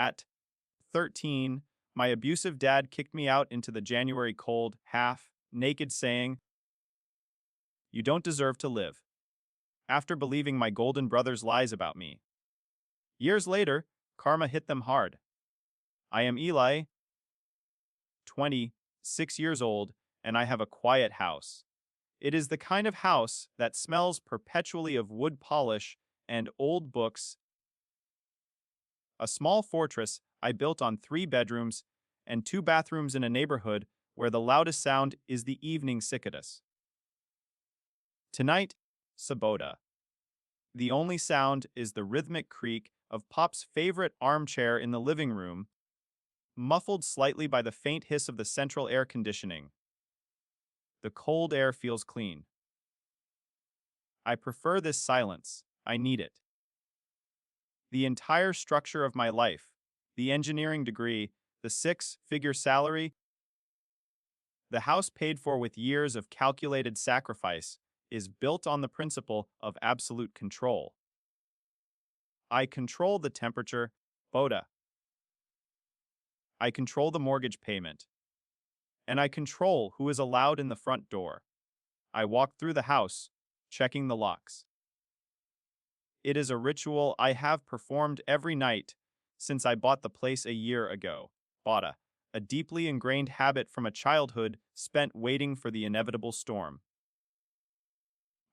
At 13, my abusive dad kicked me out into the January cold, half naked, saying, "You don't deserve to live," after believing my golden brother's lies about me. Years later, karma hit them hard. I am Eli, 26 years old, and I have a quiet house. It is the kind of house that smells perpetually of wood polish and old books, a small fortress I built on 3 bedrooms and 2 bathrooms in a neighborhood where the loudest sound is the evening cicadas. Tonight, Sabota. The only sound is the rhythmic creak of Pop's favorite armchair in the living room, muffled slightly by the faint hiss of the central air conditioning. The cold air feels clean. I prefer this silence. I need it. The entire structure of my life, the engineering degree, the 6-figure salary, the house paid for with years of calculated sacrifice, is built on the principle of absolute control. I control the temperature, Boda. I control the mortgage payment. And I control who is allowed in the front door. I walk through the house, checking the locks. It is a ritual I have performed every night since I bought the place a year ago. Bada, a deeply ingrained habit from a childhood spent waiting for the inevitable storm.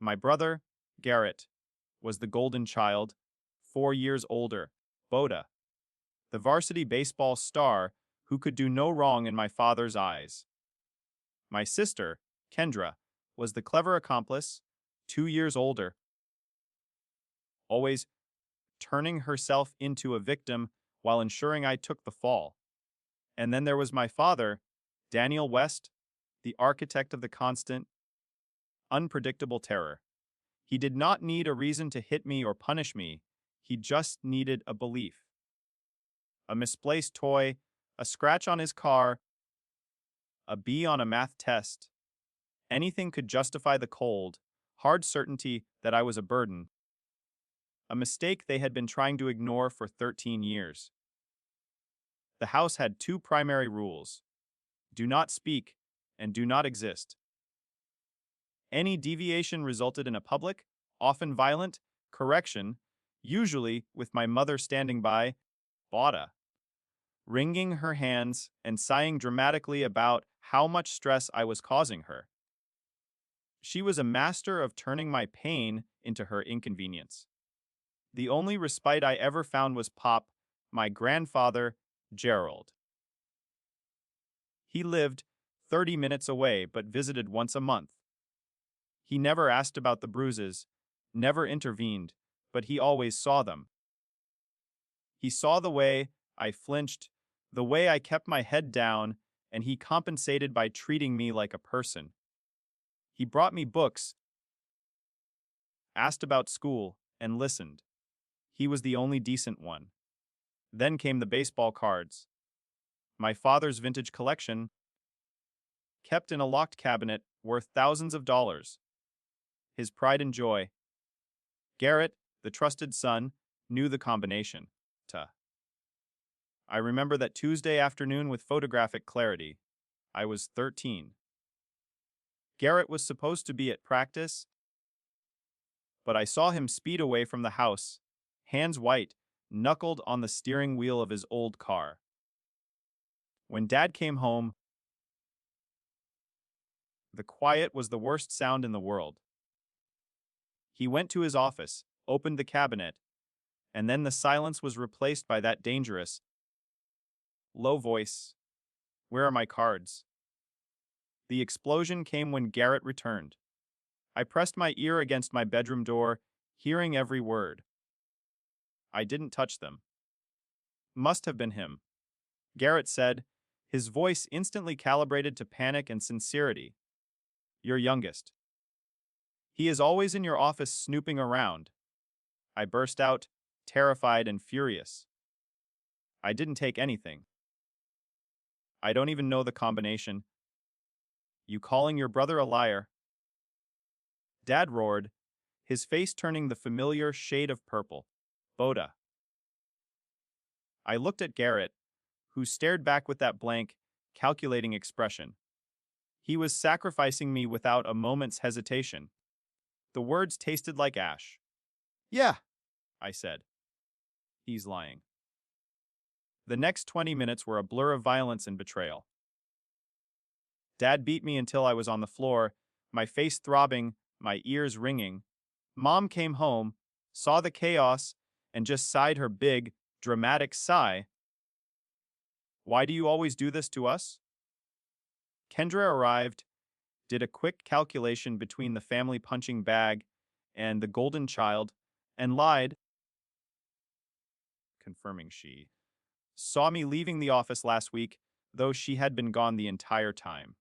My brother, Garrett, was the golden child, 4 years older, Boda, the varsity baseball star who could do no wrong in my father's eyes. My sister, Kendra, was the clever accomplice, 2 years older, always turning herself into a victim while ensuring I took the fall. And then there was my father, Daniel West, the architect of the constant, unpredictable terror. He did not need a reason to hit me or punish me. He just needed a belief. A misplaced toy, a scratch on his car, a B on a math test. Anything could justify the cold, hard certainty that I was a burden. A mistake they had been trying to ignore for 13 years. The house had 2 primary rules: do not speak and do not exist. Any deviation resulted in a public, often violent, correction, usually with my mother standing by, Bada, wringing her hands and sighing dramatically about how much stress I was causing her. She was a master of turning my pain into her inconvenience. The only respite I ever found was Pop, my grandfather, Gerald. He lived 30 minutes away but visited once a month. He never asked about the bruises, never intervened, but he always saw them. He saw the way I flinched, the way I kept my head down, and he compensated by treating me like a person. He brought me books, asked about school, and listened. He was the only decent one. Then came the baseball cards. My father's vintage collection, kept in a locked cabinet worth thousands of dollars. His pride and joy. Garrett, the trusted son, knew the combination. I remember that Tuesday afternoon with photographic clarity. I was 13. Garrett was supposed to be at practice, but I saw him speed away from the house, hands white, knuckled on the steering wheel of his old car. When Dad came home, the quiet was the worst sound in the world. He went to his office, opened the cabinet, and then the silence was replaced by that dangerous, low voice, "Where are my cards?" The explosion came when Garrett returned. I pressed my ear against my bedroom door, hearing every word. I didn't touch them. Must have been him. Garrett said, his voice instantly calibrated to panic and sincerity. Your youngest. He is always in your office snooping around. I burst out, terrified and furious. I didn't take anything. I don't even know the combination. You calling your brother a liar? Dad roared, his face turning the familiar shade of purple. Boda. I looked at Garrett, who stared back with that blank, calculating expression. He was sacrificing me without a moment's hesitation. The words tasted like ash. Yeah, I said. He's lying. The next 20 minutes were a blur of violence and betrayal. Dad beat me until I was on the floor, my face throbbing, my ears ringing. Mom came home, saw the chaos, and just sighed her big, dramatic sigh. Why do you always do this to us? Kendra arrived, did a quick calculation between the family punching bag and the golden child, and lied, confirming she saw me leaving the office last week, though she had been gone the entire time.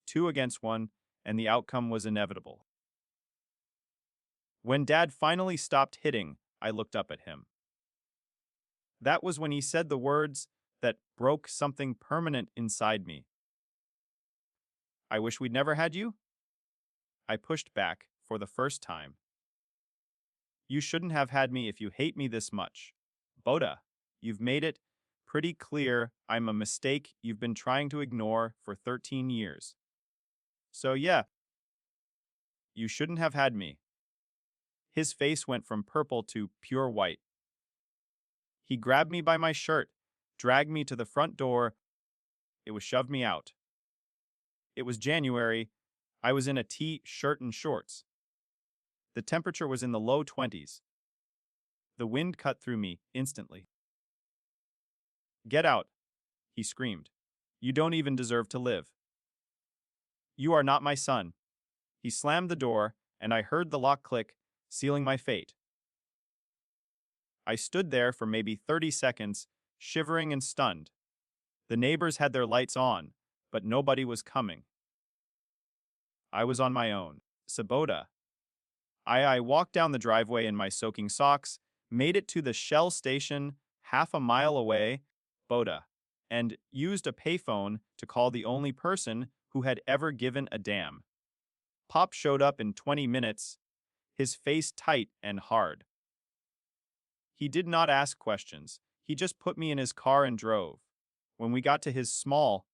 2 against 1, and the outcome was inevitable. When Dad finally stopped hitting, I looked up at him. That was when he said the words that broke something permanent inside me. I wish we'd never had you? I pushed back for the first time. You shouldn't have had me if you hate me this much. Boda, you've made it pretty clear I'm a mistake you've been trying to ignore for 13 years. So yeah, you shouldn't have had me. His face went from purple to pure white. He grabbed me by my shirt, dragged me to the front door. It was shoved me out. It was January. I was in a t-shirt and shorts. The temperature was in the low 20s. The wind cut through me instantly. Get out, he screamed. You don't even deserve to live. You are not my son. He slammed the door, and I heard the lock click, sealing my fate. I stood there for maybe 30 seconds, shivering and stunned. The neighbors had their lights on, but nobody was coming. I was on my own. Sabota. I walked down the driveway in my soaking socks, made it to the Shell station half a mile away, Boda, and used a payphone to call the only person who had ever given a damn. Pop showed up in 20 minutes, his face tight and hard. He did not ask questions. He just put me in his car and drove. When we got to his small,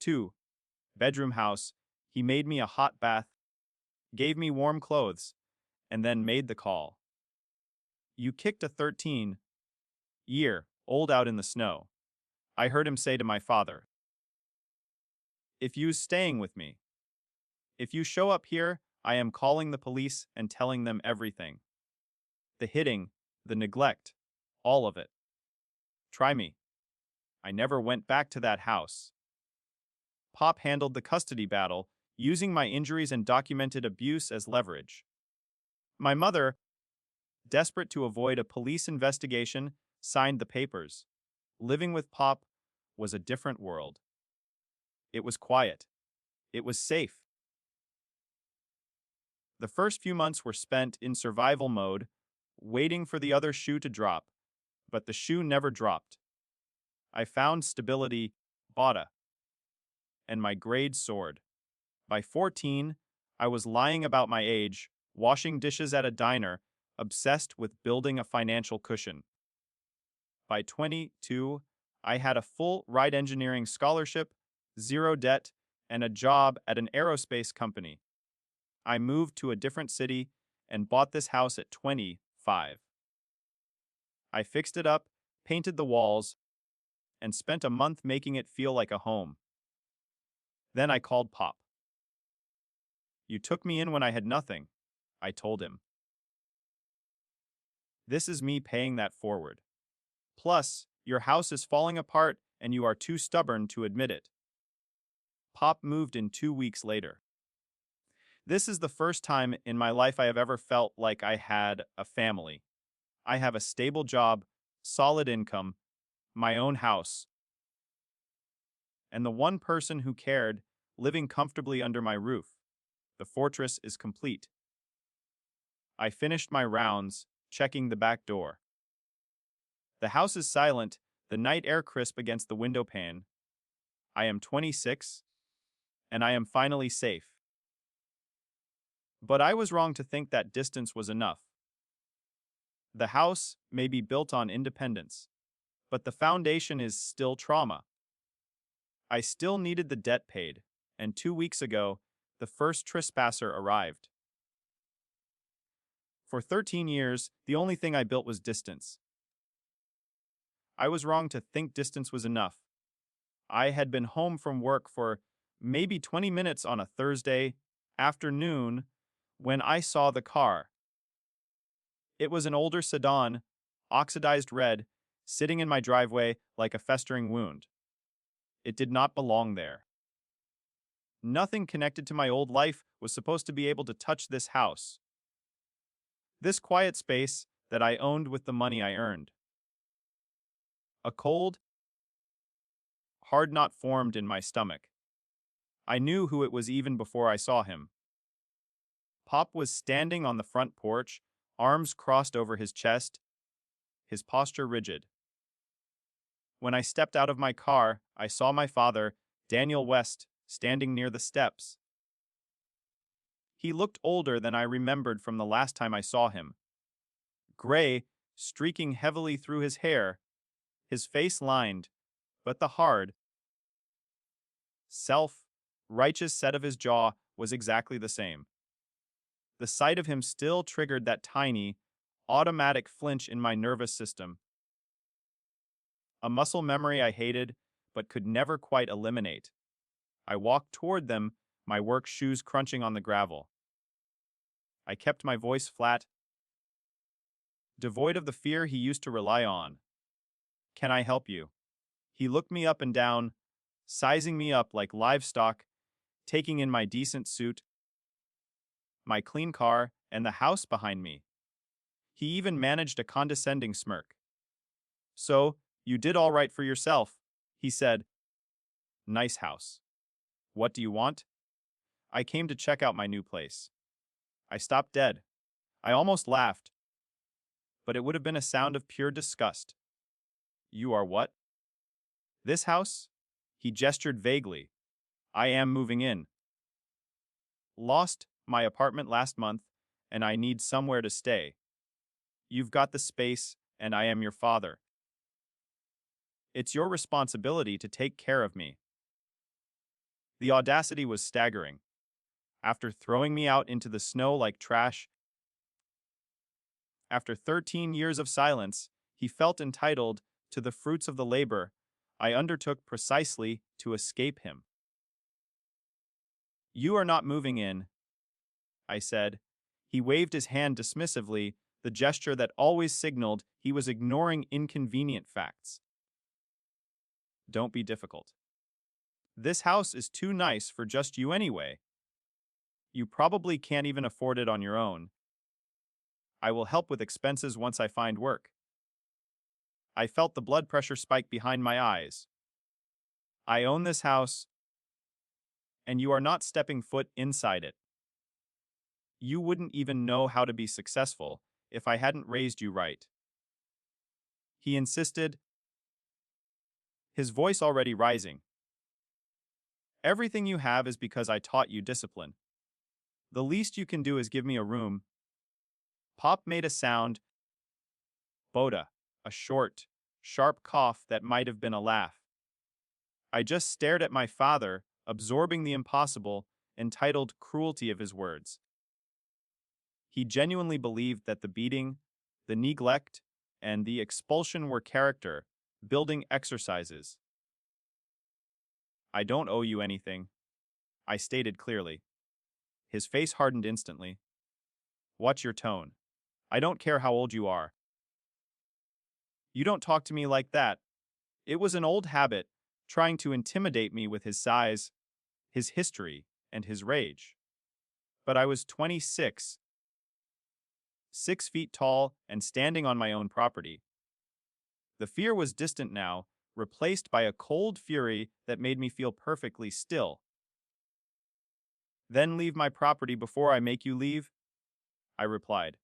2-bedroom house, he made me a hot bath, gave me warm clothes, and then made the call. You kicked a 13-year-old out in the snow, I heard him say to my father. If you's staying with me. If you show up here, I am calling the police and telling them everything. The hitting, the neglect, all of it. Try me. I never went back to that house. Pop handled the custody battle, using my injuries and documented abuse as leverage. My mother, desperate to avoid a police investigation, signed the papers. Living with Pop was a different world. It was quiet. It was safe. The first few months were spent in survival mode, waiting for the other shoe to drop, but the shoe never dropped. I found stability, Bada, and my grades soared. By 14, I was lying about my age, washing dishes at a diner, obsessed with building a financial cushion. By 22, I had a full ride engineering scholarship, zero debt, and a job at an aerospace company. I moved to a different city and bought this house at 25. I fixed it up, painted the walls, and spent a month making it feel like a home. Then I called Pop. You took me in when I had nothing, I told him. This is me paying that forward. Plus, your house is falling apart and you are too stubborn to admit it. Pop moved in 2 weeks later. This is the first time in my life I have ever felt like I had a family. I have a stable job, solid income, my own house, and the one person who cared living comfortably under my roof. The fortress is complete. I finished my rounds, checking the back door. The house is silent, the night air crisp against the window pane. I am 26, and I am finally safe. But I was wrong to think that distance was enough. The house may be built on independence, but the foundation is still trauma. I still needed the debt paid, and 2 weeks ago, the first trespasser arrived. For 13 years, the only thing I built was distance. I was wrong to think distance was enough. I had been home from work for maybe 20 minutes on a Thursday afternoon when I saw the car. It was an older sedan, oxidized red, sitting in my driveway like a festering wound. It did not belong there. Nothing connected to my old life was supposed to be able to touch this house, this quiet space that I owned with the money I earned. A cold, hard knot formed in my stomach. I knew who it was even before I saw him. Pop was standing on the front porch, arms crossed over his chest, his posture rigid. When I stepped out of my car, I saw my father, Daniel West, standing near the steps. He looked older than I remembered from the last time I saw him. Gray, streaking heavily through his hair, his face lined, but the hard, self-righteous set of his jaw was exactly the same. The sight of him still triggered that tiny, automatic flinch in my nervous system. A muscle memory I hated, but could never quite eliminate. I walked toward them, my work shoes crunching on the gravel. I kept my voice flat, devoid of the fear he used to rely on. "Can I help you?" He looked me up and down, sizing me up like livestock, taking in my decent suit, my clean car, and the house behind me. He even managed a condescending smirk. "So, you did all right for yourself," he said. "Nice house. What do you want?" "I came to check out my new place." I stopped dead. I almost laughed, but it would have been a sound of pure disgust. "You are what?" "This house?" He gestured vaguely. "I am moving in. Lost my apartment last month, and I need somewhere to stay. You've got the space, and I am your father. It's your responsibility to take care of me." The audacity was staggering. After throwing me out into the snow like trash, after 13 years of silence, he felt entitled to the fruits of the labor I undertook precisely to escape him. "You are not moving in," I said. He waved his hand dismissively, the gesture that always signaled he was ignoring inconvenient facts. "Don't be difficult. This house is too nice for just you anyway. You probably can't even afford it on your own. I will help with expenses once I find work." I felt the blood pressure spike behind my eyes. "I own this house, and you are not stepping foot inside it. You wouldn't even know how to be successful if I hadn't raised you right." He insisted, his voice already rising. "Everything you have is because I taught you discipline. The least you can do is give me a room." Pop made a sound, Boda, a short, sharp cough that might have been a laugh. I just stared at my father, absorbing the impossible, entitled cruelty of his words. He genuinely believed that the beating, the neglect, and the expulsion were character building exercises. "I don't owe you anything," I stated clearly. His face hardened instantly. "Watch your tone. I don't care how old you are." "You don't talk to me like that." It was an old habit, trying to intimidate me with his size, his history, and his rage. But I was 26, 6 feet tall, and standing on my own property. The fear was distant now, replaced by a cold fury that made me feel perfectly still. "Then leave my property before I make you leave," I replied.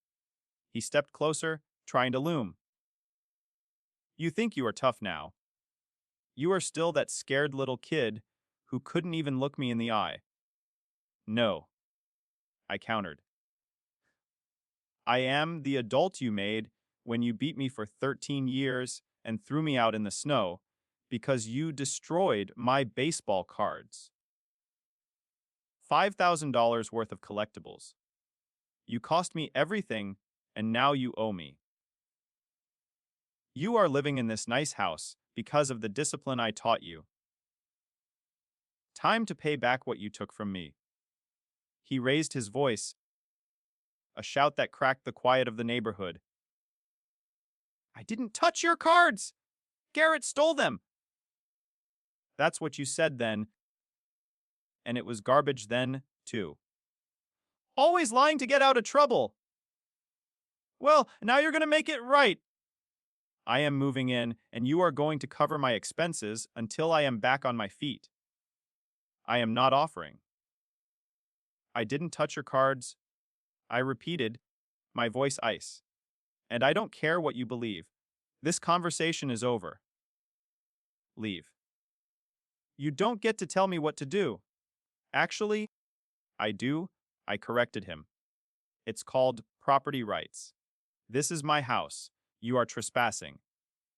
He stepped closer, trying to loom. "You think you are tough now. You are still that scared little kid who couldn't even look me in the eye." "No," I countered. "I am the adult you made when you beat me for 13 years and threw me out in the snow because you destroyed my baseball cards. $5,000 worth of collectibles. You cost me everything, and now you owe me. You are living in this nice house because of the discipline I taught you. Time to pay back what you took from me. He raised his voice, a shout that cracked the quiet of the neighborhood. I didn't touch your cards! Garrett stole them! That's what you said then, and it was garbage then, too. Always lying to get out of trouble! Well, now you're going to make it right. I am moving in, and you are going to cover my expenses until I am back on my feet. I am not offering. I didn't touch your cards. I repeated, my voice ice. And I don't care what you believe. This conversation is over. Leave. You don't get to tell me what to do. Actually, I do. I corrected him. It's called property rights. This is my house. You are trespassing.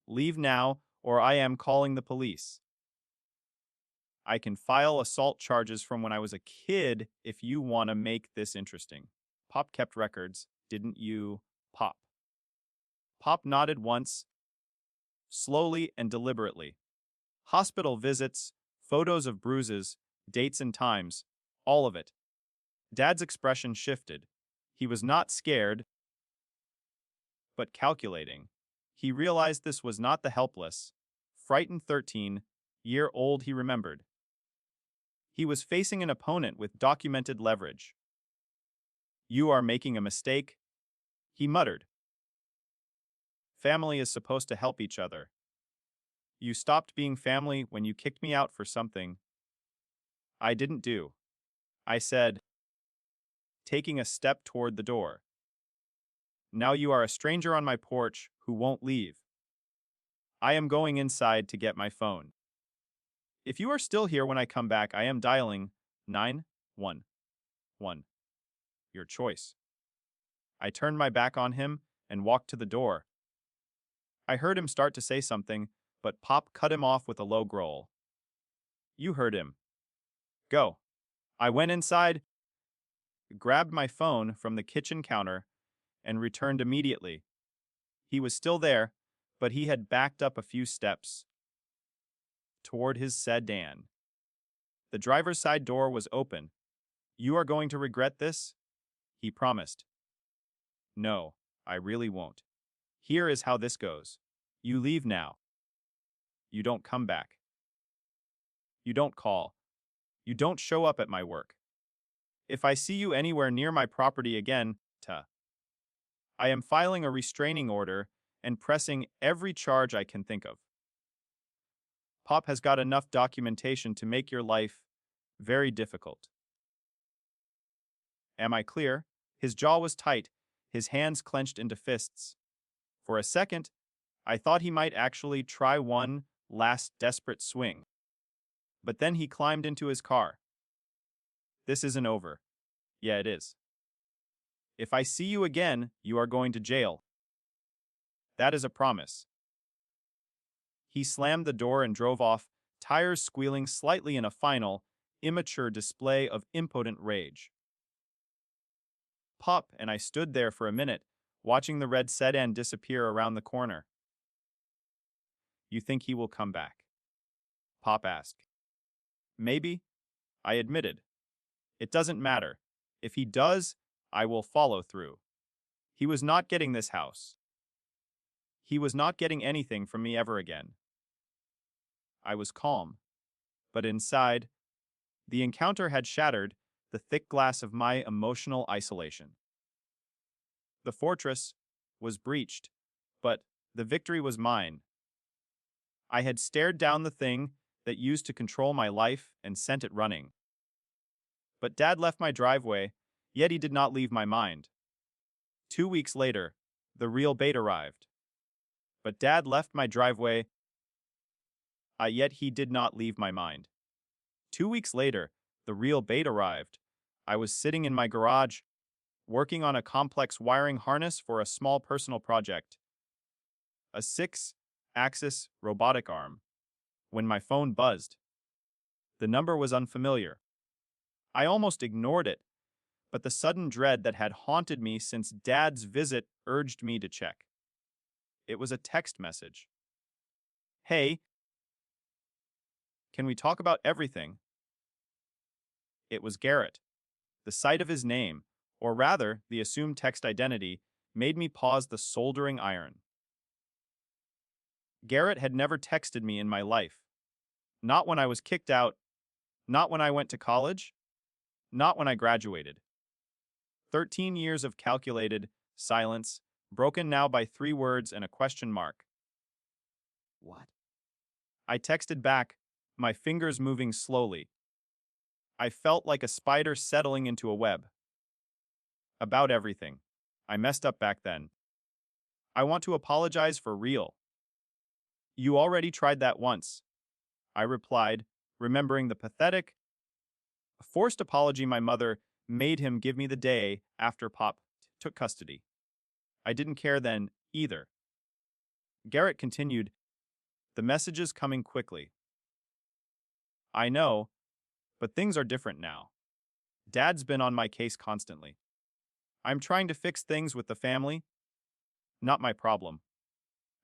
Leave now, or I am calling the police. I can file assault charges from when I was a kid if you want to make this interesting. Pop kept records, didn't you, Pop? Pop nodded once, slowly and deliberately. Hospital visits, photos of bruises, dates and times, all of it. Dad's expression shifted. He was not scared, but calculating. He realized this was not the helpless, frightened 13-year-old he remembered. He was facing an opponent with documented leverage. You are making a mistake, he muttered. Family is supposed to help each other. You stopped being family when you kicked me out for something I didn't do. I said, taking a step toward the door. Now you are a stranger on my porch who won't leave. I am going inside to get my phone. If you are still here when I come back, I am dialing 911. Your choice. I turned my back on him and walked to the door. I heard him start to say something, but Pop cut him off with a low growl. You heard him. Go. I went inside, grabbed my phone from the kitchen counter, and returned immediately. He was still there, but he had backed up a few steps toward his sedan. The driver's side door was open. You are going to regret this? He promised. No, I really won't. Here is how this goes. You leave now. You don't come back. You don't call. You don't show up at my work. If I see you anywhere near my property again, I am filing a restraining order and pressing every charge I can think of. Pop has got enough documentation to make your life very difficult. Am I clear? His jaw was tight, his hands clenched into fists. For a second, I thought he might actually try one last desperate swing. But then he climbed into his car. This isn't over. Yeah, it is. If I see you again, you are going to jail. That is a promise. He slammed the door and drove off, tires squealing slightly in a final, immature display of impotent rage. Pop and I stood there for a minute, watching the red sedan disappear around the corner. You think he will come back? Pop asked. Maybe, I admitted. It doesn't matter. If he does, I will follow through. He was not getting this house. He was not getting anything from me ever again. I was calm, but inside, the encounter had shattered the thick glass of my emotional isolation. The fortress was breached, but the victory was mine. I had stared down the thing that used to control my life and sent it running. But Dad left my driveway, yet he did not leave my mind. 2 weeks later, the real bait arrived. But Dad left my driveway, yet he did not leave my mind. 2 weeks later, the real bait arrived. I was sitting in my garage, working on a complex wiring harness for a small personal project. a six-axis robotic arm. When my phone buzzed, the number was unfamiliar. I almost ignored it, but the sudden dread that had haunted me since Dad's visit urged me to check. It was a text message. Hey, can we talk about everything? It was Garrett. The sight of his name, or rather, the assumed text identity, made me pause the soldering iron. Garrett had never texted me in my life. Not when I was kicked out, not when I went to college, not when I graduated. 13 years of calculated silence, broken now by 3 words and a question mark. What? I texted back, my fingers moving slowly. I felt like a spider settling into a web. About everything. I messed up back then. I want to apologize for real. You already tried that once, I replied, remembering the pathetic, forced apology my mother made him give me the day after Pop took custody. I didn't care then, either. Garrett continued, the messages coming quickly. I know, but things are different now. Dad's been on my case constantly. I'm trying to fix things with the family. Not my problem.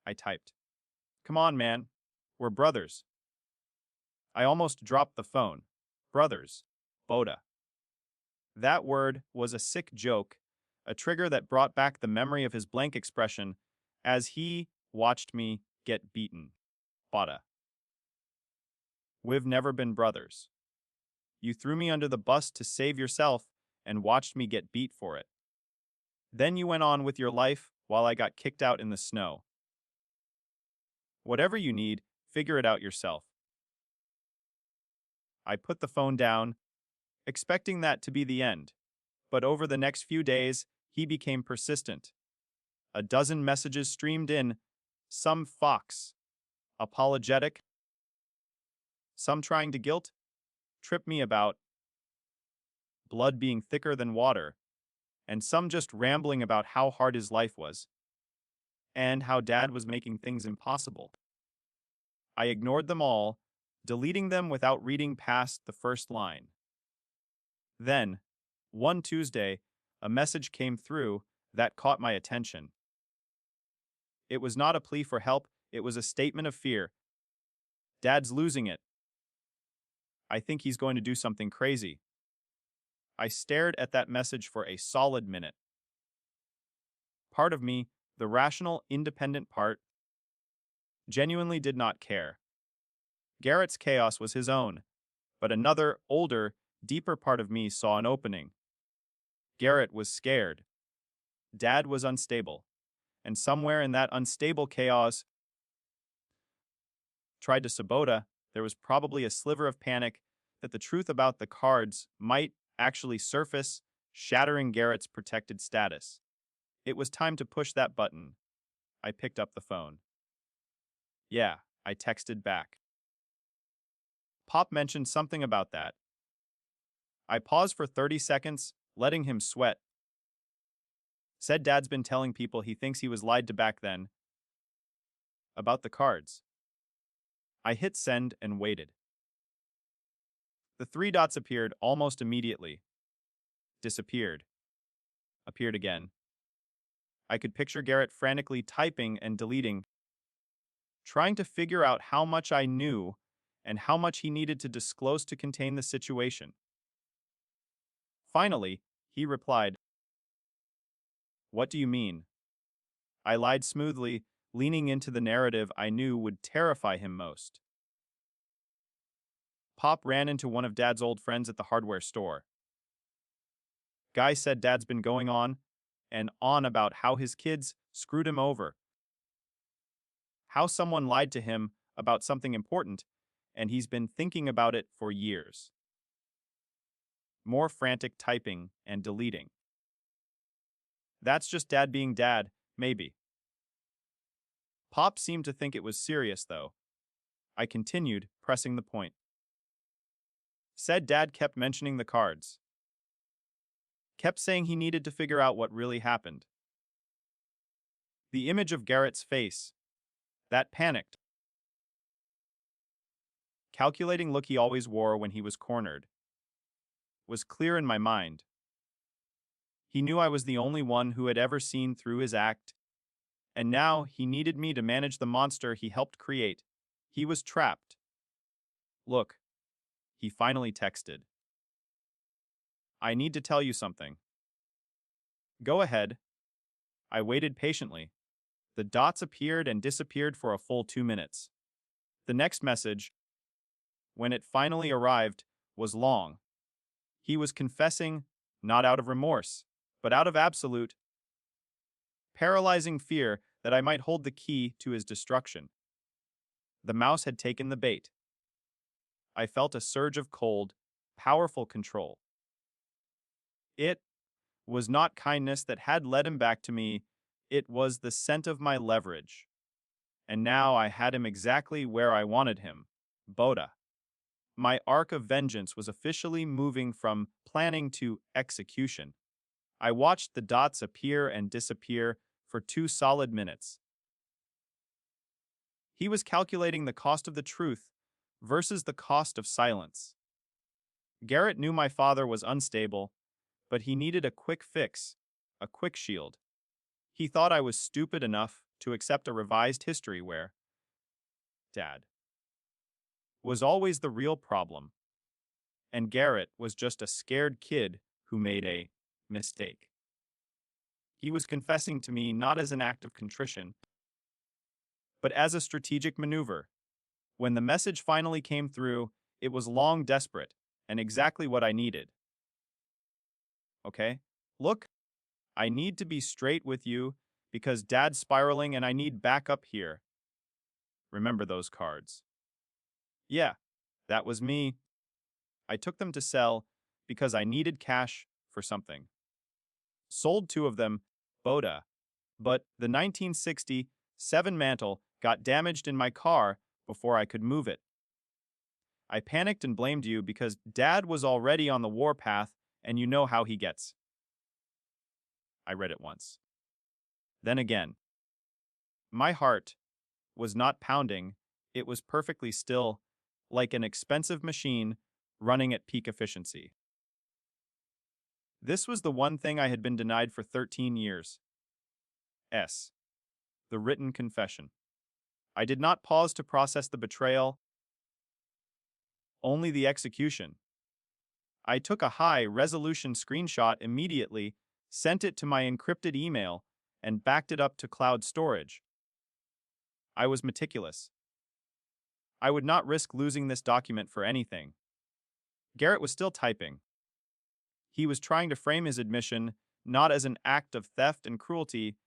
I typed. Come on, man. We're brothers. I almost dropped the phone. Brothers. Boda. That word was a sick joke, a trigger that brought back the memory of his blank expression as he watched me get beaten. Boda. We've never been brothers. You threw me under the bus to save yourself and watched me get beat for it. Then you went on with your life while I got kicked out in the snow. Whatever you need, figure it out yourself. I put the phone down, expecting that to be the end. But over the next few days, he became persistent. A dozen messages streamed in, some fox, apologetic, some trying to trip me about blood being thicker than water, and some just rambling about how hard his life was, and how Dad was making things impossible. I ignored them all, deleting them without reading past the first line. Then, one Tuesday, a message came through that caught my attention. It was not a plea for help, it was a statement of fear. Dad's losing it. I think he's going to do something crazy. I stared at that message for a solid minute. Part of me, the rational, independent part, genuinely did not care. Garrett's chaos was his own, but another, older, deeper part of me saw an opening. Garrett was scared. Dad was unstable, and somewhere in that unstable chaos, tried to Sabota, there was probably a sliver of panic that the truth about the cards might actually surface, shattering Garrett's protected status. It was time to push that button. I picked up the phone. Yeah, I texted back. Pop mentioned something about that. I paused for 30 seconds, letting him sweat. Said Dad's been telling people he thinks he was lied to back then. About the cards. I hit send and waited. The 3 dots appeared almost immediately. Disappeared. Appeared again. I could picture Garrett frantically typing and deleting, trying to figure out how much I knew and how much he needed to disclose to contain the situation. Finally, he replied, "What do you mean?" I lied smoothly, leaning into the narrative I knew would terrify him most. Pop ran into one of Dad's old friends at the hardware store. Guy said Dad's been going on and on about how his kids screwed him over, how someone lied to him about something important, and he's been thinking about it for years. More frantic typing and deleting. That's just Dad being Dad, maybe. Pop seemed to think it was serious, though. I continued, pressing the point. Said Dad kept mentioning the cards. Kept saying he needed to figure out what really happened. The image of Garrett's face, That panicked, calculating look he always wore when he was cornered was clear in my mind. He knew I was the only one who had ever seen through his act, and now he needed me to manage the monster he helped create. He was trapped. Look, he finally texted. I need to tell you something. Go ahead. I waited patiently. The dots appeared and disappeared for a full 2 minutes. The next message, when it finally arrived, was long. He was confessing, not out of remorse, but out of absolute, paralyzing fear that I might hold the key to his destruction. The mouse had taken the bait. I felt a surge of cold, powerful control. It was not kindness that had led him back to me, it was the scent of my leverage. And now I had him exactly where I wanted him, Boda. My arc of vengeance was officially moving from planning to execution. I watched the dots appear and disappear for 2 solid minutes. He was calculating the cost of the truth versus the cost of silence. Garrett knew my father was unstable, but he needed a quick fix, a quick shield. He thought I was stupid enough to accept a revised history where Dad was always the real problem, and Garrett was just a scared kid who made a mistake. He was confessing to me not as an act of contrition, but as a strategic maneuver. When the message finally came through, it was long desperate and exactly what I needed. Okay? Look, I need to be straight with you because Dad's spiraling and I need backup here. Remember those cards? Yeah, that was me. I took them to sell because I needed cash for something. Sold 2 of them, Boda, but the 1967 mantle got damaged in my car before I could move it. I panicked and blamed you because Dad was already on the warpath and you know how he gets. I read it once. Then again. My heart was not pounding, it was perfectly still, like an expensive machine running at peak efficiency. This was the one thing I had been denied for 13 years. S. The written confession. I did not pause to process the betrayal, only the execution. I took a high-resolution screenshot immediately, sent it to my encrypted email, and backed it up to cloud storage. I was meticulous. I would not risk losing this document for anything. Garrett was still typing. He was trying to frame his admission not as an act of theft and cruelty,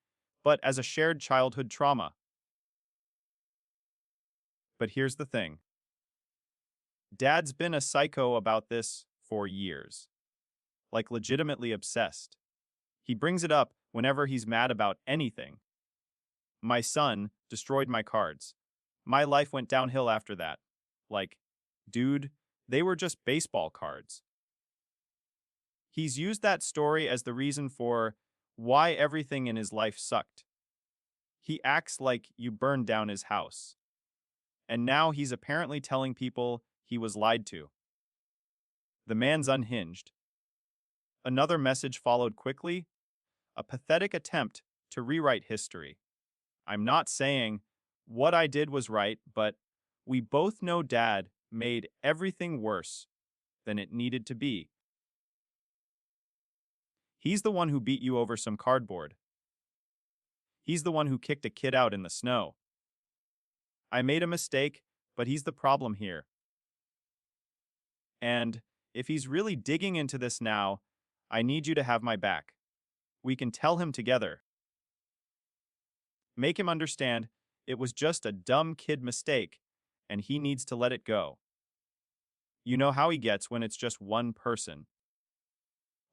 but as a shared childhood trauma. But here's the thing. Dad's been a psycho about this for years. Like legitimately obsessed. He brings it up whenever he's mad about anything. My son destroyed my cards. My life went downhill after that. Like, dude, they were just baseball cards. He's used that story as the reason for why everything in his life sucked. He acts like you burned down his house. And now he's apparently telling people he was lied to. The man's unhinged. Another message followed quickly, a pathetic attempt to rewrite history. I'm not saying what I did was right, but we both know Dad made everything worse than it needed to be. He's the one who beat you over some cardboard. He's the one who kicked a kid out in the snow. I made a mistake, but he's the problem here. And if he's really digging into this now, I need you to have my back. We can tell him together. Make him understand it was just a dumb kid mistake, and he needs to let it go. You know how he gets when it's just one person.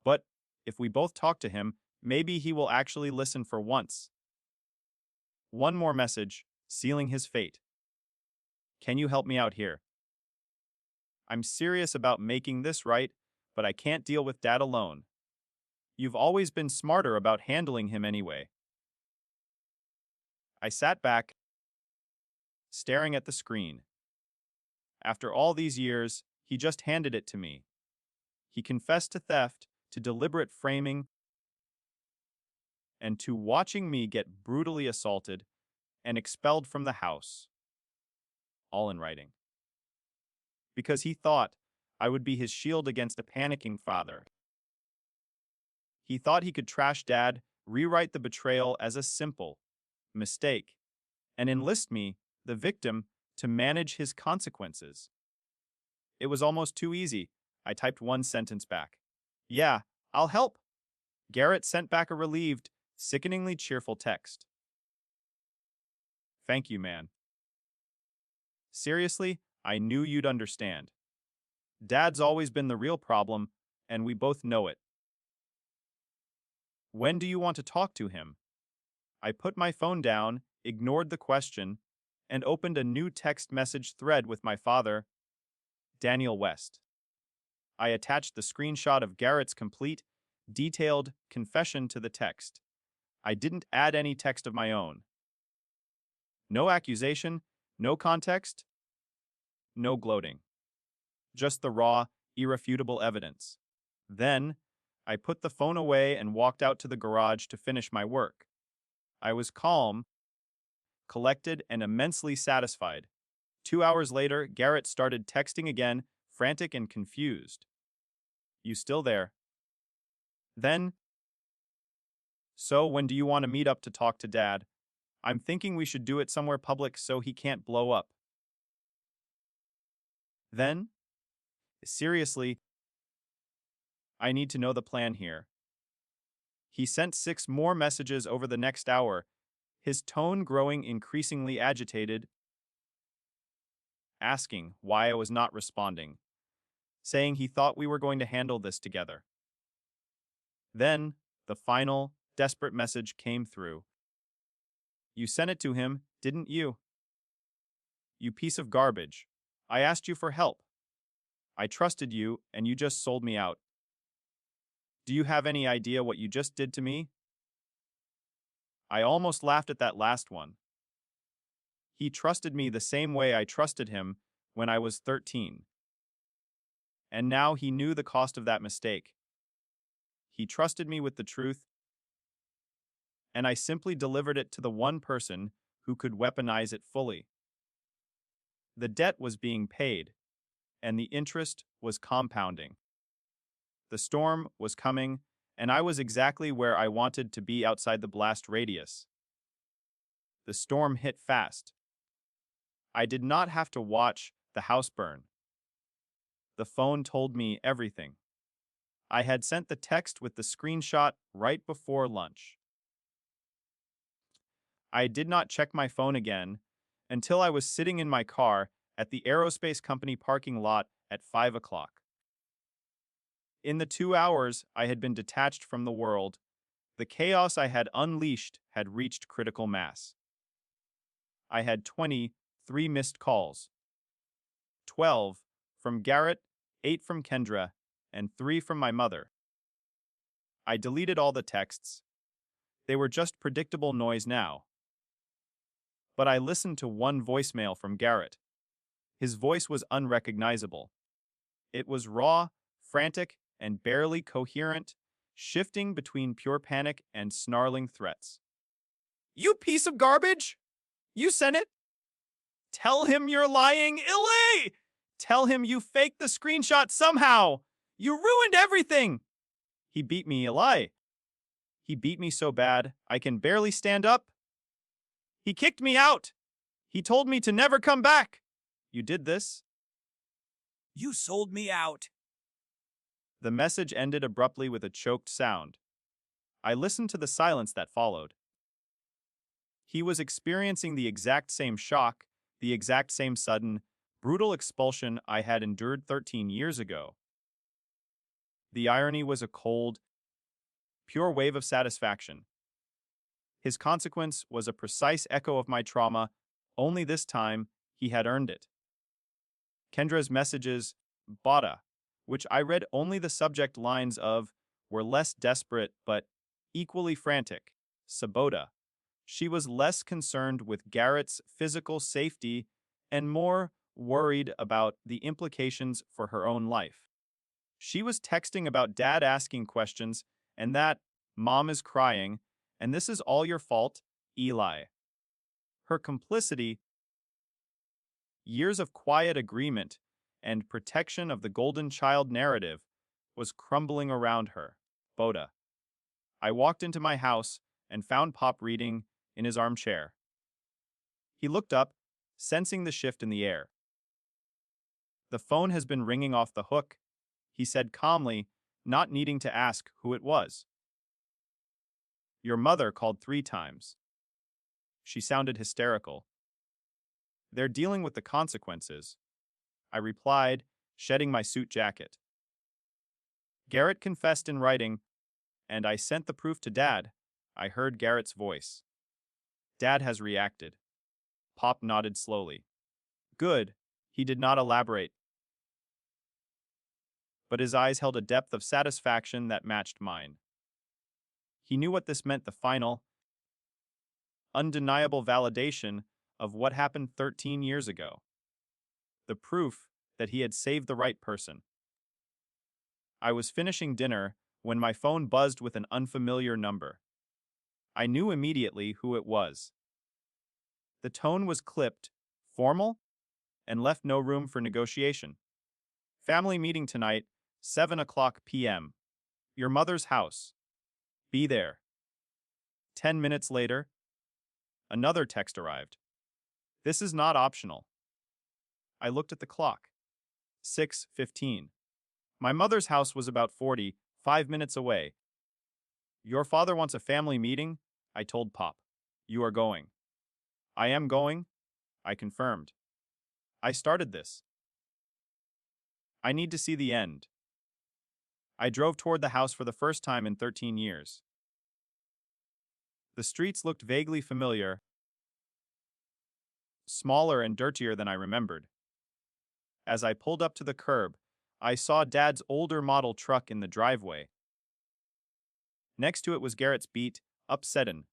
But if we both talk to him, maybe he will actually listen for once. One more message, sealing his fate. Can you help me out here? I'm serious about making this right, but I can't deal with Dad alone. You've always been smarter about handling him anyway. I sat back, staring at the screen. After all these years, he just handed it to me. He confessed to theft, to deliberate framing, and to watching me get brutally assaulted and expelled from the house, all in writing. Because he thought I would be his shield against a panicking father. He thought he could trash Dad, rewrite the betrayal as a simple mistake, and enlist me, the victim, to manage his consequences. It was almost too easy. I typed one sentence back. Yeah, I'll help. Garrett sent back a relieved, sickeningly cheerful text. Thank you, man. Seriously, I knew you'd understand. Dad's always been the real problem, and we both know it. When do you want to talk to him? I put my phone down, ignored the question, and opened a new text message thread with my father, Daniel West. I attached the screenshot of Garrett's complete, detailed confession to the text. I didn't add any text of my own. No accusation, no context, no gloating. Just the raw, irrefutable evidence. Then, I put the phone away and walked out to the garage to finish my work. I was calm, collected, and immensely satisfied. 2 hours later, Garrett started texting again, frantic and confused. You still there? Then, so when do you want to meet up to talk to Dad? I'm thinking we should do it somewhere public so he can't blow up. Then, seriously, I need to know the plan here. He sent 6 more messages over the next hour, his tone growing increasingly agitated, asking why I was not responding, saying he thought we were going to handle this together. Then, the final, desperate message came through. You sent it to him, didn't you? You piece of garbage. I asked you for help. I trusted you, and you just sold me out. Do you have any idea what you just did to me? I almost laughed at that last one. He trusted me the same way I trusted him when I was 13. And now he knew the cost of that mistake. He trusted me with the truth, and I simply delivered it to the one person who could weaponize it fully. The debt was being paid, and the interest was compounding. The storm was coming, and I was exactly where I wanted to be outside the blast radius. The storm hit fast. I did not have to watch the house burn. The phone told me everything. I had sent the text with the screenshot right before lunch. I did not check my phone again until I was sitting in my car at the aerospace company parking lot at 5 o'clock. In the 2 hours I had been detached from the world, the chaos I had unleashed had reached critical mass. I had 23 missed calls, 12 from Garrett, 8 from Kendra, and 3 from my mother. I deleted all the texts. They were just predictable noise now. But I listened to one voicemail from Garrett. His voice was unrecognizable. It was raw, frantic, and barely coherent, shifting between pure panic and snarling threats. You piece of garbage! You sent it? Tell him you're lying, Illy! Tell him you faked the screenshot somehow! You ruined everything! He beat me, Eli. He beat me so bad, I can barely stand up. He kicked me out. He told me to never come back. You did this? You sold me out. The message ended abruptly with a choked sound. I listened to the silence that followed. He was experiencing the exact same shock, the exact same sudden, brutal expulsion I had endured 13 years ago. The irony was a cold, pure wave of satisfaction. His consequence was a precise echo of my trauma, only this time he had earned it. Kendra's messages, Bada, which I read only the subject lines of, were less desperate but equally frantic, Sabota, She was less concerned with Garrett's physical safety and more worried about the implications for her own life. She was texting about dad asking questions and that mom is crying, and this is all your fault, Eli. Her complicity, years of quiet agreement, and protection of the golden child narrative was crumbling around her. Boda. I walked into my house and found Pop reading in his armchair. He looked up, sensing the shift in the air. The phone has been ringing off the hook, he said calmly, not needing to ask who it was. Your mother called 3 times. She sounded hysterical. They're dealing with the consequences, I replied, shedding my suit jacket. Garrett confessed in writing, and I sent the proof to Dad. I heard Garrett's voice. Dad has reacted. Pop nodded slowly. Good, he did not elaborate, but his eyes held a depth of satisfaction that matched mine. He knew what this meant, the final, undeniable validation of what happened 13 years ago. The proof that he had saved the right person. I was finishing dinner when my phone buzzed with an unfamiliar number. I knew immediately who it was. The tone was clipped, formal, and left no room for negotiation. Family meeting tonight, 7 o'clock p.m. Your mother's house. Be there. 10 minutes later, another text arrived. This is not optional. I looked at the clock. 6:15. My mother's house was about 45 minutes away. Your father wants a family meeting? I told Pop. You are going. I am going, I confirmed. I started this. I need to see the end. I drove toward the house for the first time in 13 years. The streets looked vaguely familiar, smaller and dirtier than I remembered. As I pulled up to the curb, I saw Dad's older model truck in the driveway. Next to it was Garrett's beat up sedan.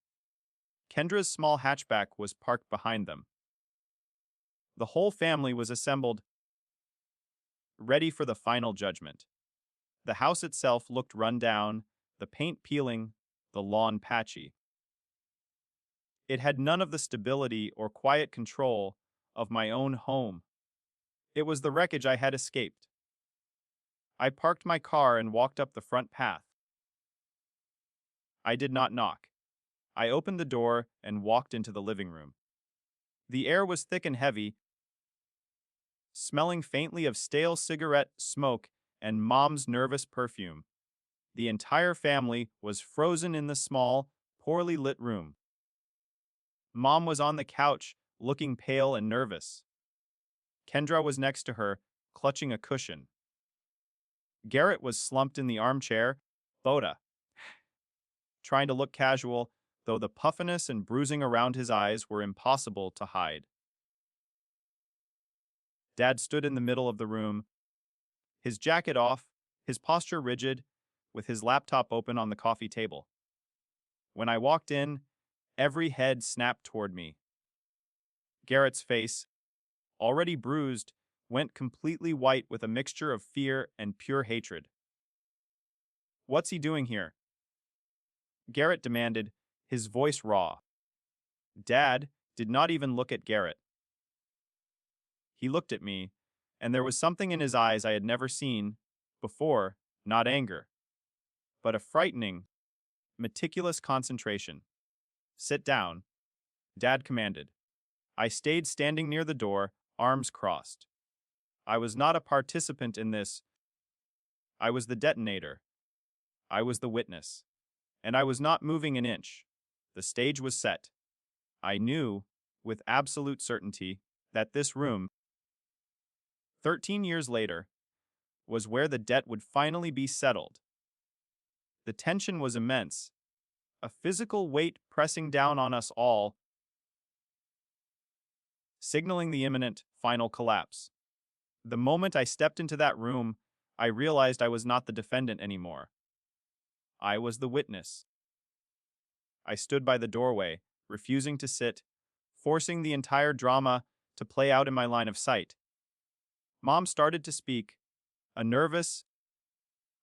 Kendra's small hatchback was parked behind them. The whole family was assembled, ready for the final judgment. The house itself looked run down, the paint peeling, the lawn patchy. It had none of the stability or quiet control of my own home. It was the wreckage I had escaped. I parked my car and walked up the front path. I did not knock. I opened the door and walked into the living room. The air was thick and heavy, smelling faintly of stale cigarette smoke and Mom's nervous perfume. The entire family was frozen in the small, poorly lit room. Mom was on the couch, looking pale and nervous. Kendra was next to her, clutching a cushion. Garrett was slumped in the armchair, Boda, trying to look casual, though the puffiness and bruising around his eyes were impossible to hide. Dad stood in the middle of the room, his jacket off, his posture rigid, with his laptop open on the coffee table. When I walked in, every head snapped toward me. Garrett's face, already bruised, went completely white with a mixture of fear and pure hatred. What's he doing here? Garrett demanded, his voice raw. Dad did not even look at Garrett. He looked at me, and there was something in his eyes I had never seen before, not anger, but a frightening, meticulous concentration. Sit down, Dad commanded. I stayed standing near the door, arms crossed. I was not a participant in this. I was the detonator. I was the witness. And I was not moving an inch. The stage was set. I knew, with absolute certainty, that this room, 13 years later, was where the debt would finally be settled. The tension was immense, a physical weight pressing down on us all, signaling the imminent, final collapse. The moment I stepped into that room, I realized I was not the defendant anymore. I was the witness. I stood by the doorway, refusing to sit, forcing the entire drama to play out in my line of sight. Mom started to speak, a nervous,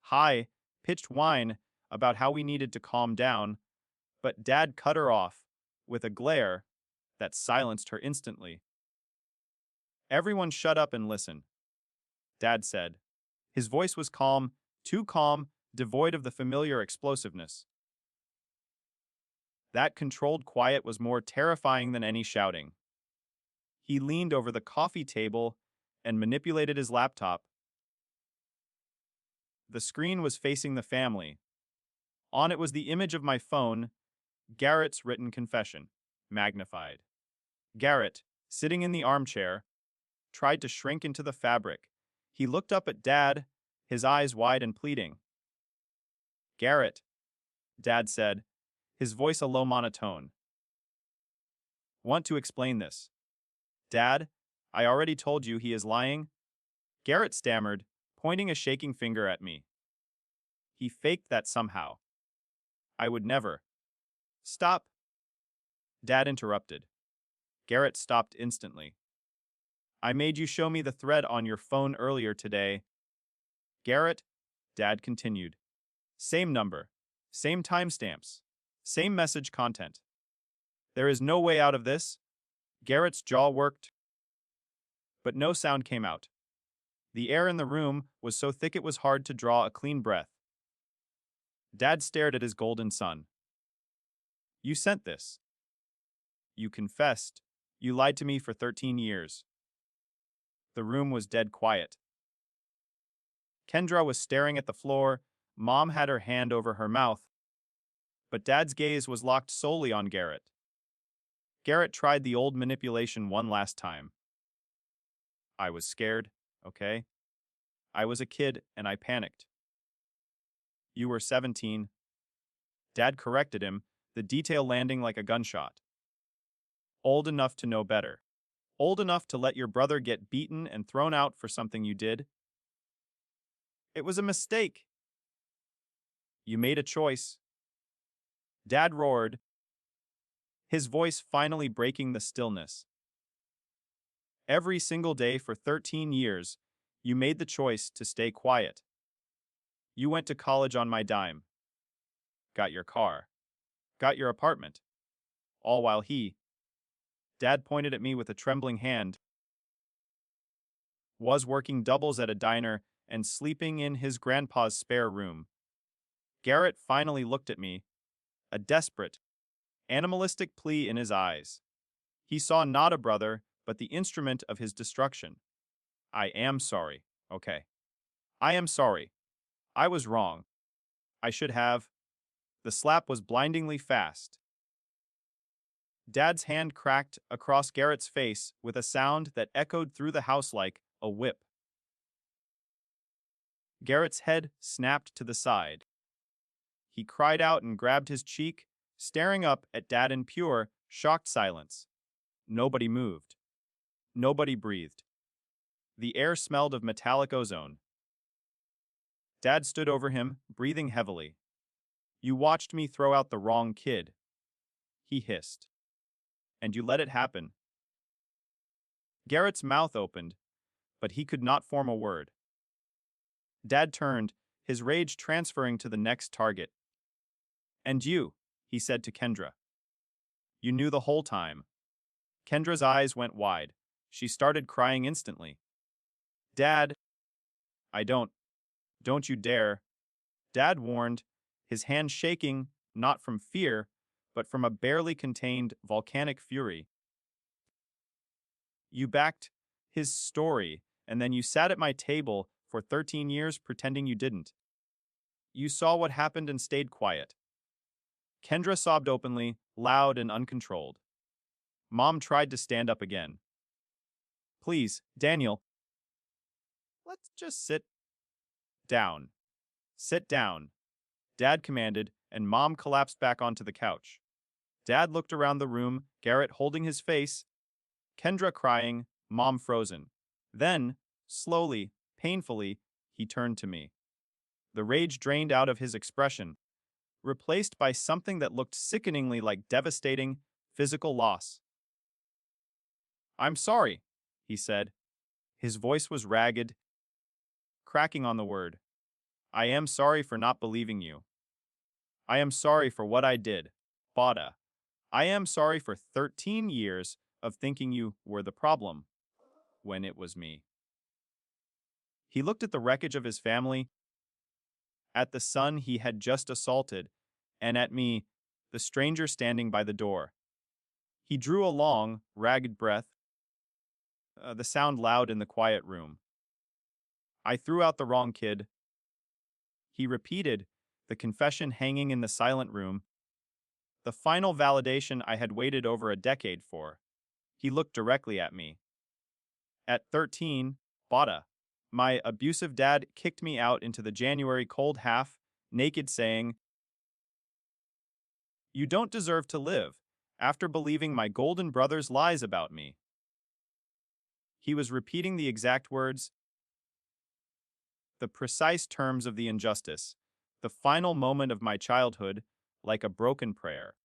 high pitched whine about how we needed to calm down, but Dad cut her off with a glare that silenced her instantly. Everyone shut up and listen, Dad said. His voice was calm, too calm, devoid of the familiar explosiveness. That controlled quiet was more terrifying than any shouting. He leaned over the coffee table and manipulated his laptop. The screen was facing the family. On it was the image of my phone, Garrett's written confession, magnified. Garrett, sitting in the armchair, tried to shrink into the fabric. He looked up at Dad, his eyes wide and pleading. Garrett, Dad said, his voice a low monotone. Want to explain this? Dad, I already told you he is lying. Garrett stammered, pointing a shaking finger at me. He faked that somehow. I would never. Stop. Dad interrupted. Garrett stopped instantly. I made you show me the thread on your phone earlier today. Garrett, Dad continued. Same number, same timestamps, same message content. There is no way out of this. Garrett's jaw worked, but no sound came out. The air in the room was so thick it was hard to draw a clean breath. Dad stared at his golden son. You sent this. You confessed. You lied to me for 13 years. The room was dead quiet. Kendra was staring at the floor. Mom had her hand over her mouth. But Dad's gaze was locked solely on Garrett. Garrett tried the old manipulation one last time. I was scared, okay? I was a kid and I panicked. You were 17. Dad corrected him, the detail landing like a gunshot. Old enough to know better. Old enough to let your brother get beaten and thrown out for something you did. It was a mistake. You made a choice. Dad roared, his voice finally breaking the stillness. Every single day for 13 years, you made the choice to stay quiet. You went to college on my dime. Got your car. Got your apartment. All while Dad pointed at me with a trembling hand, was working doubles at a diner and sleeping in his grandpa's spare room. Garrett finally looked at me, a desperate, animalistic plea in his eyes. He saw not a brother, but the instrument of his destruction. I am sorry, okay. I am sorry. I was wrong. I should have. The slap was blindingly fast. Dad's hand cracked across Garrett's face with a sound that echoed through the house like a whip. Garrett's head snapped to the side. He cried out and grabbed his cheek, staring up at Dad in pure, shocked silence. Nobody moved. Nobody breathed. The air smelled of metallic ozone. Dad stood over him, breathing heavily. You watched me throw out the wrong kid, he hissed. And you let it happen. Garrett's mouth opened, but he could not form a word. Dad turned, his rage transferring to the next target. And you, he said to Kendra. You knew the whole time. Kendra's eyes went wide. She started crying instantly. Dad, I don't you dare. Dad warned, his hand shaking, not from fear, but from a barely contained volcanic fury. You backed his story, and then you sat at my table for 13 years pretending you didn't. You saw what happened and stayed quiet. Kendra sobbed openly, loud and uncontrolled. Mom tried to stand up again. Please, Daniel. Let's just sit down. Sit down. Dad commanded, and Mom collapsed back onto the couch. Dad looked around the room, Garrett holding his face, Kendra crying, Mom frozen. Then, slowly, painfully, he turned to me. The rage drained out of his expression, replaced by something that looked sickeningly like devastating, physical loss. I'm sorry, he said. His voice was ragged, cracking on the word. I am sorry for not believing you. I am sorry for what I did. Bada. I am sorry for 13 years of thinking you were the problem when it was me. He looked at the wreckage of his family, at the son he had just assaulted, and at me, the stranger standing by the door. He drew a long, ragged breath, the sound loud in the quiet room. I threw out the wrong kid. He repeated, the confession hanging in the silent room, the final validation I had waited over a decade for. He looked directly at me. At 13, Bada, my abusive dad kicked me out into the January cold half, naked saying, "You don't deserve to live," after believing my golden brother's lies about me. He was repeating the exact words, the precise terms of the injustice, the final moment of my childhood, like a broken prayer.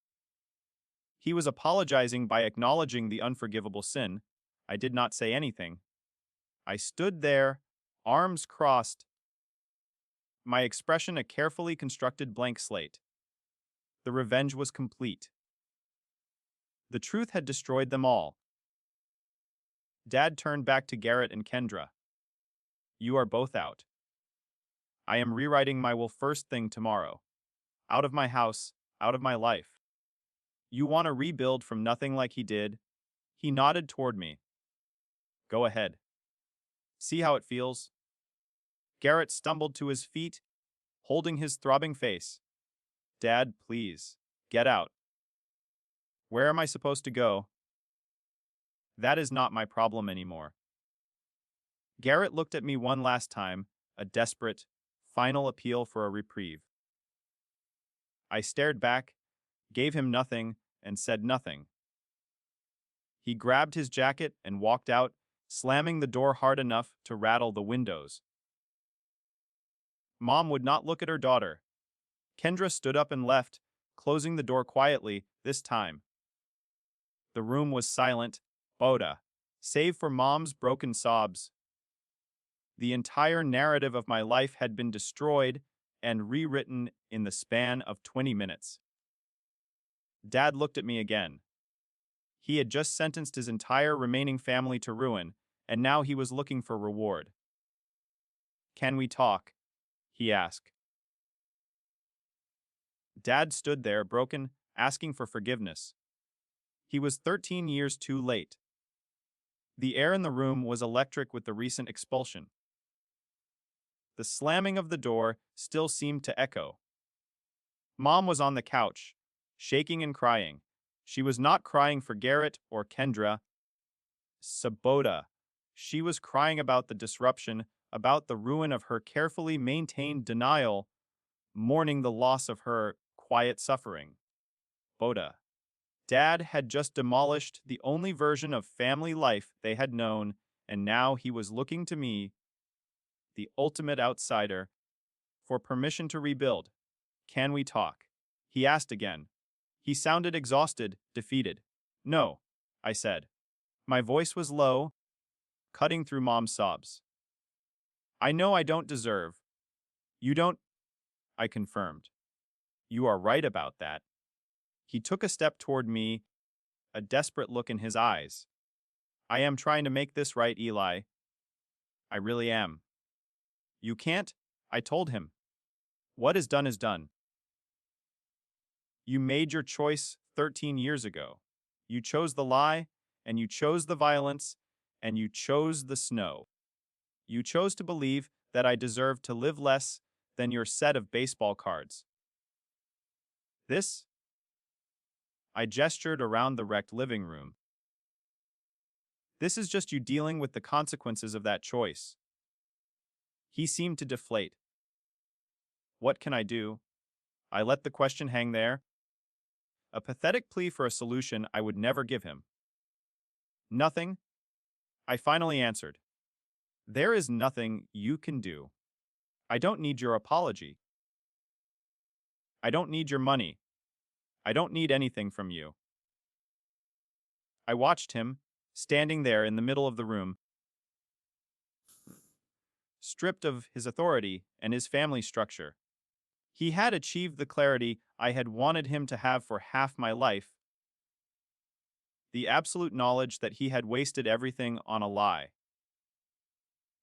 He was apologizing by acknowledging the unforgivable sin. I did not say anything. I stood there, arms crossed, my expression a carefully constructed blank slate. The revenge was complete. The truth had destroyed them all. Dad turned back to Garrett and Kendra. You are both out. I am rewriting my will first thing tomorrow. Out of my house, out of my life. You want to rebuild from nothing like he did? He nodded toward me. Go ahead. See how it feels? Garrett stumbled to his feet, holding his throbbing face. Dad, please, get out. Where am I supposed to go? That is not my problem anymore. Garrett looked at me one last time, a desperate, final appeal for a reprieve. I stared back, gave him nothing, and said nothing. He grabbed his jacket and walked out, slamming the door hard enough to rattle the windows. Mom would not look at her daughter. Kendra stood up and left, closing the door quietly this time. The room was silent, Boda, save for Mom's broken sobs. The entire narrative of my life had been destroyed and rewritten in the span of 20 minutes. Dad looked at me again. He had just sentenced his entire remaining family to ruin, and now he was looking for reward. Can we talk? He asked. Dad stood there, broken, asking for forgiveness. He was 13 years too late. The air in the room was electric with the recent expulsion. The slamming of the door still seemed to echo. Mom was on the couch, shaking and crying. She was not crying for Garrett or Kendra. Sabota. She was crying about the disruption, about the ruin of her carefully maintained denial, mourning the loss of her quiet suffering. Boda. Dad had just demolished the only version of family life they had known, and now he was looking to me, the ultimate outsider, for permission to rebuild. Can we talk? He asked again. He sounded exhausted, defeated. No, I said. My voice was low, cutting through Mom's sobs. I know I don't deserve. You don't, I confirmed. You are right about that. He took a step toward me, a desperate look in his eyes. I am trying to make this right, Eli. I really am. You can't, I told him. What is done is done. You made your choice 13 years ago. You chose the lie, and you chose the violence, and you chose the snow. You chose to believe that I deserved to live less than your set of baseball cards. This? I gestured around the wrecked living room. This is just you dealing with the consequences of that choice. He seemed to deflate. What can I do? I let the question hang there. A pathetic plea for a solution I would never give him. Nothing, I finally answered. There is nothing you can do. I don't need your apology. I don't need your money. I don't need anything from you. I watched him, standing there in the middle of the room, stripped of his authority and his family structure. He had achieved the clarity I had wanted him to have for half my life, the absolute knowledge that he had wasted everything on a lie.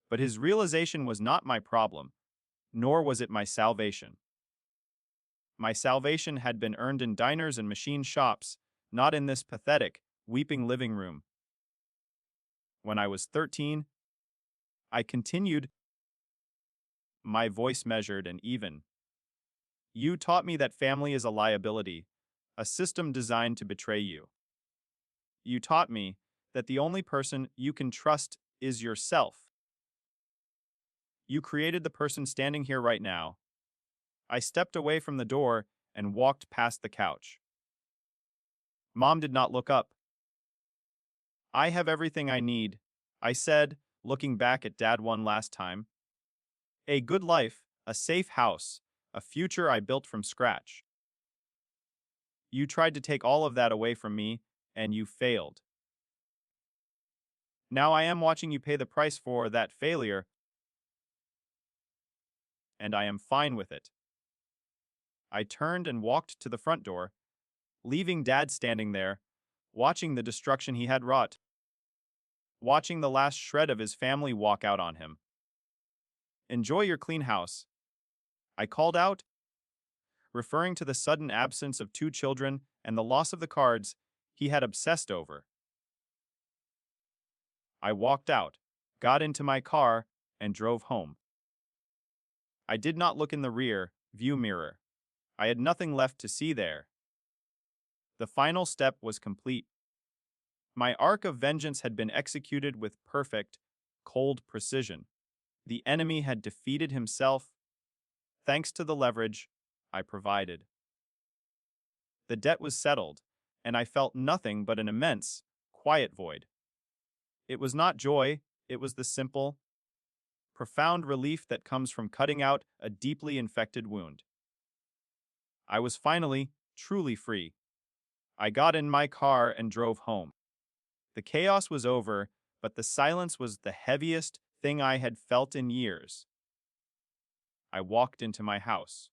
But his realization was not my problem, nor was it my salvation. My salvation had been earned in diners and machine shops, not in this pathetic, weeping living room. When I was 13, I continued, my voice measured and even. You taught me that family is a liability, a system designed to betray you. You taught me that the only person you can trust is yourself. You created the person standing here right now. I stepped away from the door and walked past the couch. Mom did not look up. I have everything I need, I said, looking back at Dad one last time. A good life, a safe house, a future I built from scratch. You tried to take all of that away from me, and you failed. Now I am watching you pay the price for that failure, and I am fine with it. I turned and walked to the front door, leaving Dad standing there, watching the destruction he had wrought, watching the last shred of his family walk out on him. Enjoy your clean house, I called out, referring to the sudden absence of 2 children and the loss of the cards he had obsessed over. I walked out, got into my car, and drove home. I did not look in the rear view mirror. I had nothing left to see there. The final step was complete. My arc of vengeance had been executed with perfect, cold precision. The enemy had defeated himself, thanks to the leverage I provided. The debt was settled, and I felt nothing but an immense, quiet void. It was not joy, it was the simple, profound relief that comes from cutting out a deeply infected wound. I was finally, truly free. I got in my car and drove home. The chaos was over, but the silence was the heaviest thing I had felt in years. I walked into my house.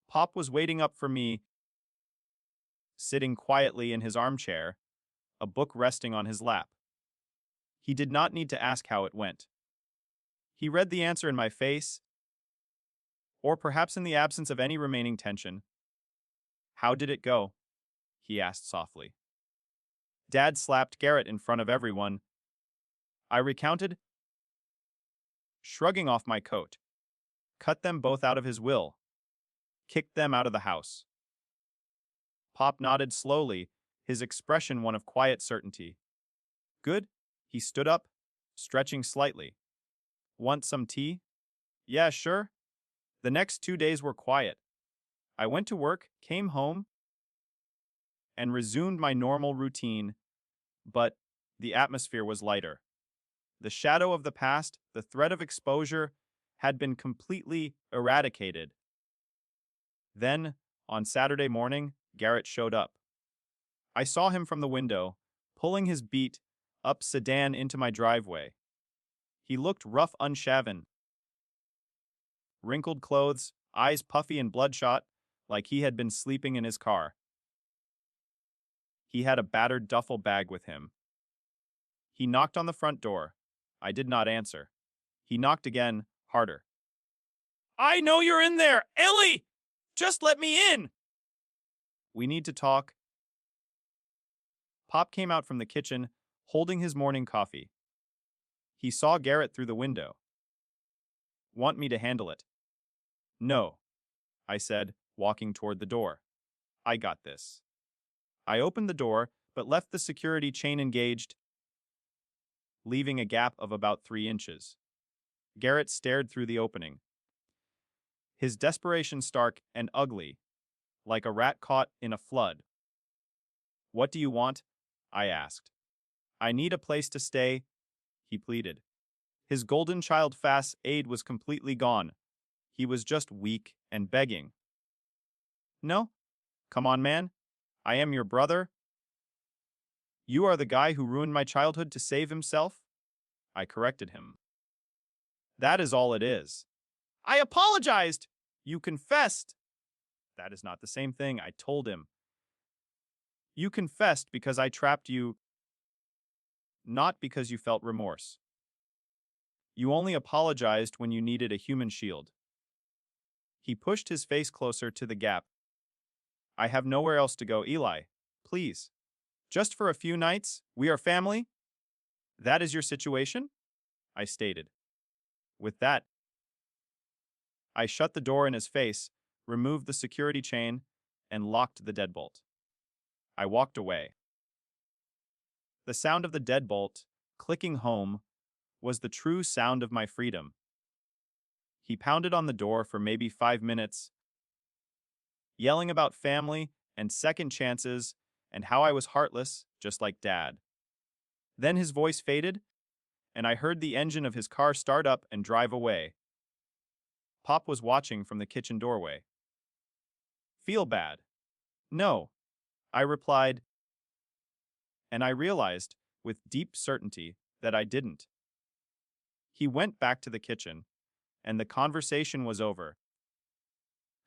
Pop was waiting up for me, sitting quietly in his armchair, a book resting on his lap. He did not need to ask how it went. He read the answer in my face, or perhaps in the absence of any remaining tension. How did it go? He asked softly. Dad slapped Garrett in front of everyone. I recounted, shrugging off my coat. Cut them both out of his will. Kicked them out of the house. Pop nodded slowly, his expression one of quiet certainty. Good. He stood up, stretching slightly. Want some tea? Yeah, sure. The next 2 days were quiet. I went to work, came home, and resumed my normal routine, but the atmosphere was lighter. The shadow of the past, the threat of exposure, had been completely eradicated. Then, on Saturday morning, Garrett showed up. I saw him from the window, pulling his beat up sedan into my driveway. He looked rough, unshaven, wrinkled clothes, eyes puffy and bloodshot, like he had been sleeping in his car. He had a battered duffel bag with him. He knocked on the front door. I did not answer. He knocked again, harder. I know you're in there! Ellie! Just let me in! We need to talk. Pop came out from the kitchen, holding his morning coffee. He saw Garrett through the window. Want me to handle it? No, I said, walking toward the door. I got this. I opened the door, but left the security chain engaged, leaving a gap of about 3 inches. Garrett stared through the opening. His desperation stark and ugly, like a rat caught in a flood. What do you want? I asked. I need a place to stay, he pleaded. His golden child fast aid was completely gone. He was just weak and begging. No? Come on, man. I am your brother. You are the guy who ruined my childhood to save himself? I corrected him. That is all it is. I apologized! You confessed! That is not the same thing, I told him. You confessed because I trapped you, not because you felt remorse. You only apologized when you needed a human shield. He pushed his face closer to the gap. I have nowhere else to go, Eli. Please. Just for a few nights? We are family? That is your situation? I stated. With that, I shut the door in his face, removed the security chain, and locked the deadbolt. I walked away. The sound of the deadbolt, clicking home, was the true sound of my freedom. He pounded on the door for maybe 5 minutes, yelling about family and second chances and how I was heartless, just like Dad. Then his voice faded, and I heard the engine of his car start up and drive away. Pop was watching from the kitchen doorway. Feel bad? No, I replied, and I realized, with deep certainty, that I didn't. He went back to the kitchen, and the conversation was over.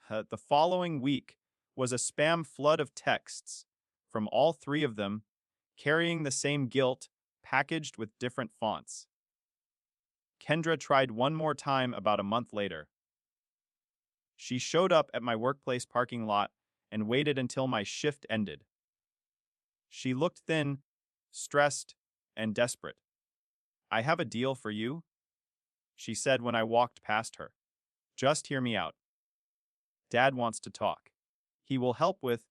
The following week was a spam flood of texts from all three of them, carrying the same guilt, packaged with different fonts. Kendra tried one more time about a month later. She showed up at my workplace parking lot and waited until my shift ended. She looked thin, stressed, and desperate. I have a deal for you, she said when I walked past her. Just hear me out. Dad wants to talk. He will help with,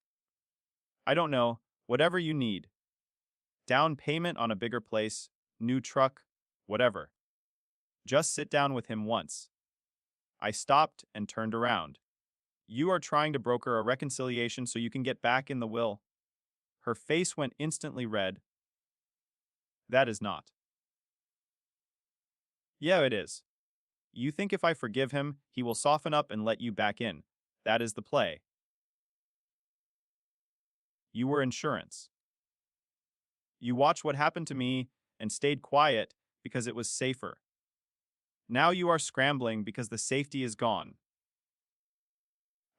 I don't know, whatever you need. Down payment on a bigger place, new truck, whatever. Just sit down with him once. I stopped and turned around. You are trying to broker a reconciliation so you can get back in the will. Her face went instantly red. That is not. Yeah, it is. You think if I forgive him, he will soften up and let you back in. That is the play. You were insurance. You watched what happened to me and stayed quiet because it was safer. Now you are scrambling because the safety is gone.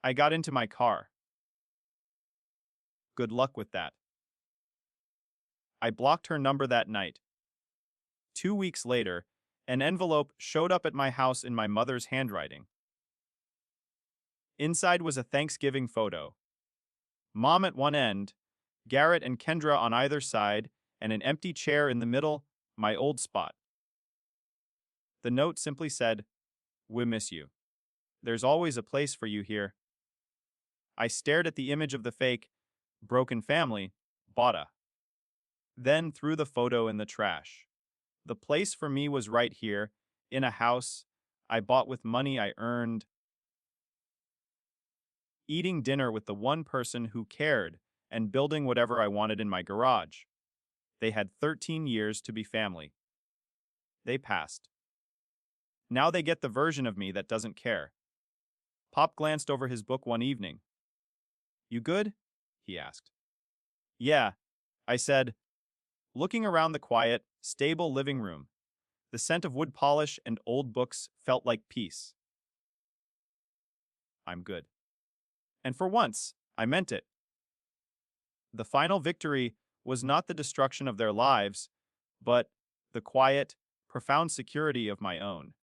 I got into my car. Good luck with that. I blocked her number that night. 2 weeks later, an envelope showed up at my house in my mother's handwriting. Inside was a Thanksgiving photo. Mom at one end, Garrett and Kendra on either side, and an empty chair in the middle, my old spot. The note simply said, "We miss you. There's always a place for you here." I stared at the image of the fake, broken family, Bada. Then threw the photo in the trash. The place for me was right here, in a house I bought with money I earned, eating dinner with the one person who cared, and building whatever I wanted in my garage. They had 13 years to be family. They passed. Now they get the version of me that doesn't care. Pop glanced over his book one evening. You good? He asked. Yeah, I said, looking around the quiet, stable living room. The scent of wood polish and old books felt like peace. I'm good. And for once, I meant it. The final victory was not the destruction of their lives, but the quiet, profound security of my own.